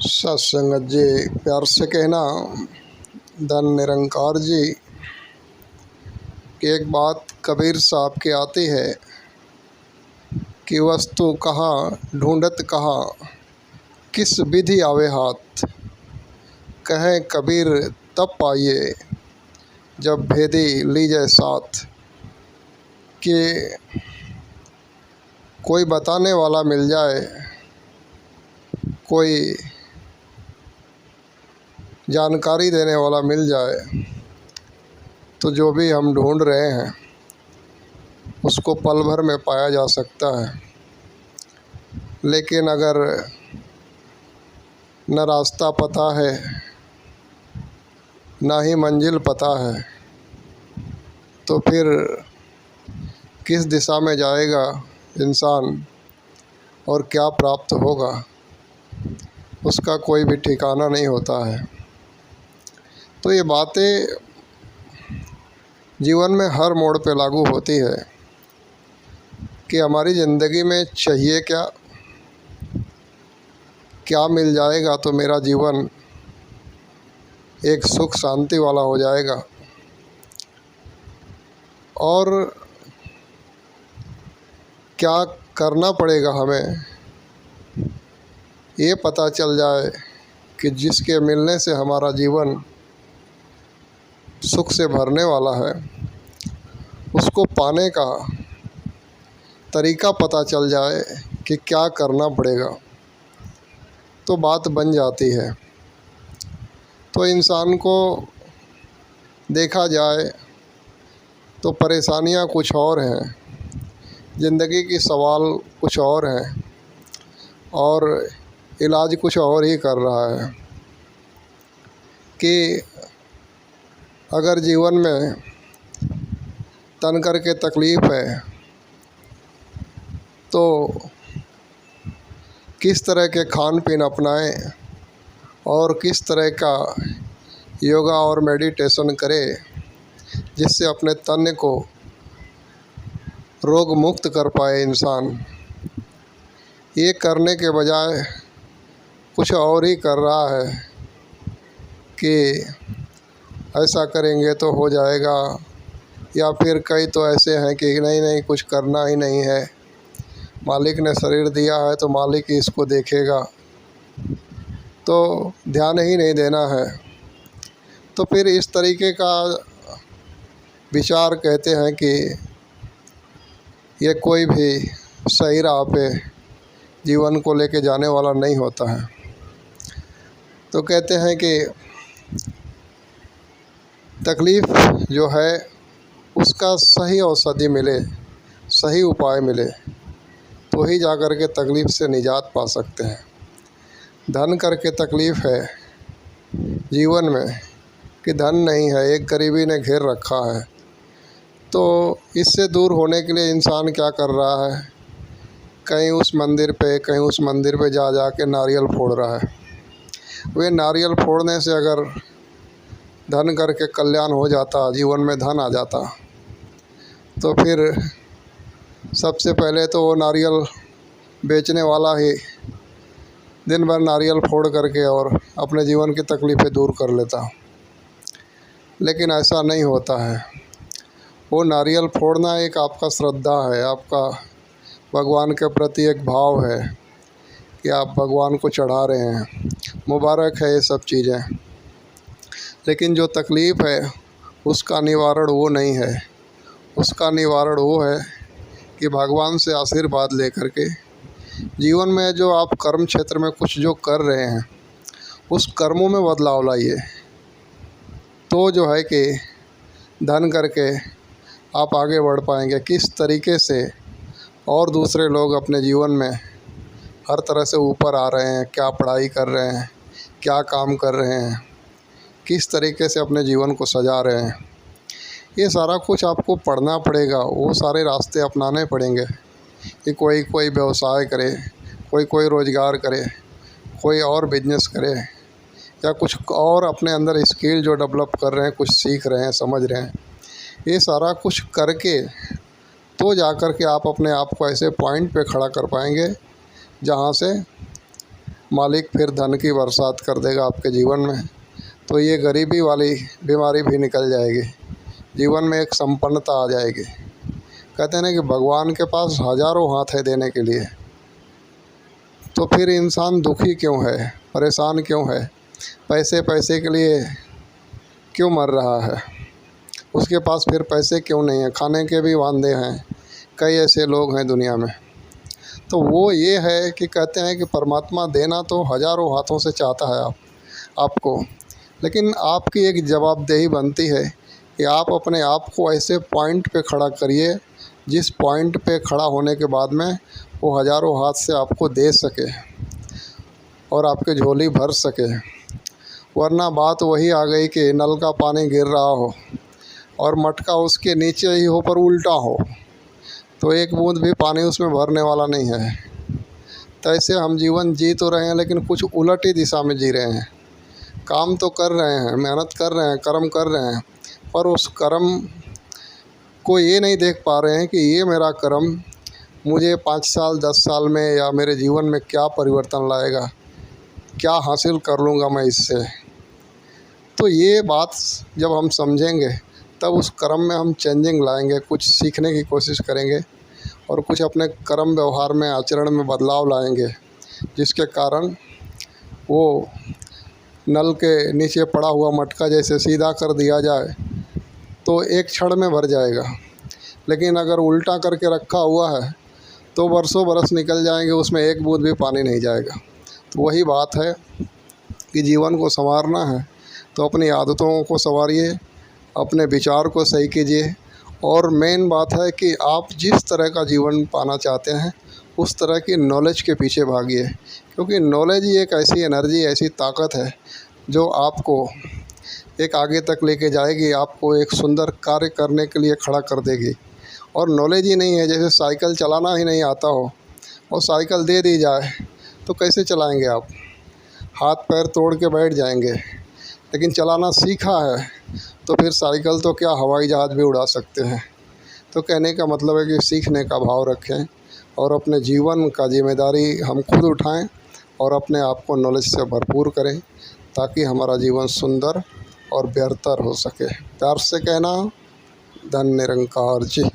सत्संगत जी, प्यार से कहना धन निरंकार जी की एक बात कबीर साहब की आती है कि वस्तु कहाँ ढूंढत कहाँ, किस विधि आवे हाथ। कहें कबीर तब पाइए जब भेदी लीजिए साथ। कि कोई बताने वाला मिल जाए, कोई जानकारी देने वाला मिल जाए, तो जो भी हम ढूंढ रहे हैं उसको पल भर में पाया जा सकता है। लेकिन अगर न रास्ता पता है ना ही मंजिल पता है, तो फिर किस दिशा में जाएगा इंसान और क्या प्राप्त होगा, उसका कोई भी ठिकाना नहीं होता है। तो ये बातें जीवन में हर मोड़ पे लागू होती है कि हमारी ज़िंदगी में चाहिए क्या, क्या मिल जाएगा तो मेरा जीवन एक सुख शांति वाला हो जाएगा, और क्या करना पड़ेगा हमें ये पता चल जाए कि जिसके मिलने से हमारा जीवन सुख से भरने वाला है, उसको पाने का तरीका पता चल जाए कि क्या करना पड़ेगा, तो बात बन जाती है। तो इंसान को देखा जाए तो परेशानियां कुछ और हैं, ज़िंदगी की सवाल कुछ और हैं, और इलाज कुछ और ही कर रहा है। कि अगर जीवन में तन करके तकलीफ़ है तो किस तरह के खान पीन अपनाएं और किस तरह का योगा और मेडिटेशन करें जिससे अपने तन को रोग मुक्त कर पाए इंसान। ये करने के बजाय कुछ और ही कर रहा है कि ऐसा करेंगे तो हो जाएगा, या फिर कई तो ऐसे हैं कि नहीं नहीं कुछ करना ही नहीं है, मालिक ने शरीर दिया है तो मालिक ही इसको देखेगा, तो ध्यान ही नहीं देना है। तो फिर इस तरीके का विचार कहते हैं कि ये कोई भी सही राह पे जीवन को लेके जाने वाला नहीं होता है। तो कहते हैं कि तकलीफ़ जो है उसका सही औषधि मिले, सही उपाय मिले, तो ही जाकर के तकलीफ़ से निजात पा सकते हैं। धन करके तकलीफ़ है जीवन में कि धन नहीं है, एक गरीबी ने घेर रखा है, तो इससे दूर होने के लिए इंसान क्या कर रहा है, कहीं उस मंदिर पे कहीं उस मंदिर पे जा जा के नारियल फोड़ रहा है। वे नारियल फोड़ने से अगर धन करके कल्याण हो जाता, जीवन में धन आ जाता, तो फिर सबसे पहले तो वो नारियल बेचने वाला ही दिन भर नारियल फोड़ करके और अपने जीवन की तकलीफ़ें दूर कर लेता। लेकिन ऐसा नहीं होता है। वो नारियल फोड़ना एक आपका श्रद्धा है, आपका भगवान के प्रति एक भाव है कि आप भगवान को चढ़ा रहे हैं, मुबारक है ये सब चीज़ें। लेकिन जो तकलीफ़ है उसका निवारण वो नहीं है, उसका निवारण वो है कि भगवान से आशीर्वाद लेकर के जीवन में जो आप कर्म क्षेत्र में कुछ जो कर रहे हैं उस कर्मों में बदलाव लाइए, तो जो है कि धन करके आप आगे बढ़ पाएंगे। किस तरीके से और दूसरे लोग अपने जीवन में हर तरह से ऊपर आ रहे हैं, क्या पढ़ाई कर रहे हैं, क्या काम कर रहे हैं, किस तरीके से अपने जीवन को सजा रहे हैं, ये सारा कुछ आपको पढ़ना पड़ेगा, वो सारे रास्ते अपनाने पड़ेंगे। कि कोई कोई व्यवसाय करे, कोई कोई रोज़गार करे, कोई और बिजनेस करे, या कुछ और अपने अंदर स्किल जो डेवलप कर रहे हैं, कुछ सीख रहे हैं, समझ रहे हैं, ये सारा कुछ करके तो जाकर के आप अपने आप को ऐसे पॉइंट पे खड़ा कर पाएंगे जहाँ से मालिक फिर धन की बरसात कर देगा आपके जीवन में, तो ये गरीबी वाली बीमारी भी निकल जाएगी, जीवन में एक संपन्नता आ जाएगी। कहते हैं ना कि भगवान के पास हज़ारों हाथ है देने के लिए, तो फिर इंसान दुखी क्यों है, परेशान क्यों है, पैसे पैसे के लिए क्यों मर रहा है, उसके पास फिर पैसे क्यों नहीं है, खाने के भी वांदे हैं, कई ऐसे लोग हैं दुनिया में। तो वो ये है कि कहते हैं कि परमात्मा देना तो हज़ारों हाथों से चाहता है आपको, लेकिन आपकी एक जवाबदेही बनती है कि आप अपने आप को ऐसे पॉइंट पे खड़ा करिए जिस पॉइंट पे खड़ा होने के बाद में वो हज़ारों हाथ से आपको दे सके और आपके झोली भर सके। वरना बात वही आ गई कि नल का पानी गिर रहा हो और मटका उसके नीचे ही हो पर उल्टा हो, तो एक बूंद भी पानी उसमें भरने वाला नहीं है। तो ऐसे हम जीवन जी तो रहे हैं, लेकिन कुछ उलट ही दिशा में जी रहे हैं। काम तो कर रहे हैं, मेहनत कर रहे हैं, कर्म कर रहे हैं, पर उस कर्म को ये नहीं देख पा रहे हैं कि ये मेरा कर्म मुझे 5 साल 10 साल में या मेरे जीवन में क्या परिवर्तन लाएगा, क्या हासिल कर लूँगा मैं इससे। तो ये बात जब हम समझेंगे तब उस कर्म में हम चेंजिंग लाएंगे, कुछ सीखने की कोशिश करेंगे और कुछ अपने कर्म व्यवहार में आचरण में बदलाव लाएंगे, जिसके कारण वो नल के नीचे पड़ा हुआ मटका जैसे सीधा कर दिया जाए तो एक क्षण में भर जाएगा, लेकिन अगर उल्टा करके रखा हुआ है तो बरसों बरस निकल जाएंगे, उसमें एक बूंद भी पानी नहीं जाएगा। तो वही बात है कि जीवन को संवारना है तो अपनी आदतों को संवारिए, अपने विचार को सही कीजिए, और मेन बात है कि आप जिस तरह का जीवन पाना चाहते हैं उस तरह की नॉलेज के पीछे भागिए, क्योंकि नॉलेज ही एक ऐसी एनर्जी, ऐसी ताकत है जो आपको एक आगे तक लेके जाएगी, आपको एक सुंदर कार्य करने के लिए खड़ा कर देगी। और नॉलेज ही नहीं है, जैसे साइकिल चलाना ही नहीं आता हो और साइकिल दे दी जाए तो कैसे चलाएंगे आप, हाथ पैर तोड़ के बैठ जाएंगे। लेकिन चलाना सीखा है तो फिर साइकिल तो क्या, हवाई जहाज़ भी उड़ा सकते हैं। तो कहने का मतलब है कि सीखने का भाव रखें और अपने जीवन का जिम्मेदारी हम खुद उठाएं और अपने आप को नॉलेज से भरपूर करें, ताकि हमारा जीवन सुंदर और बेहतर हो सके। प्यार से कहना, धन निरंकार जी।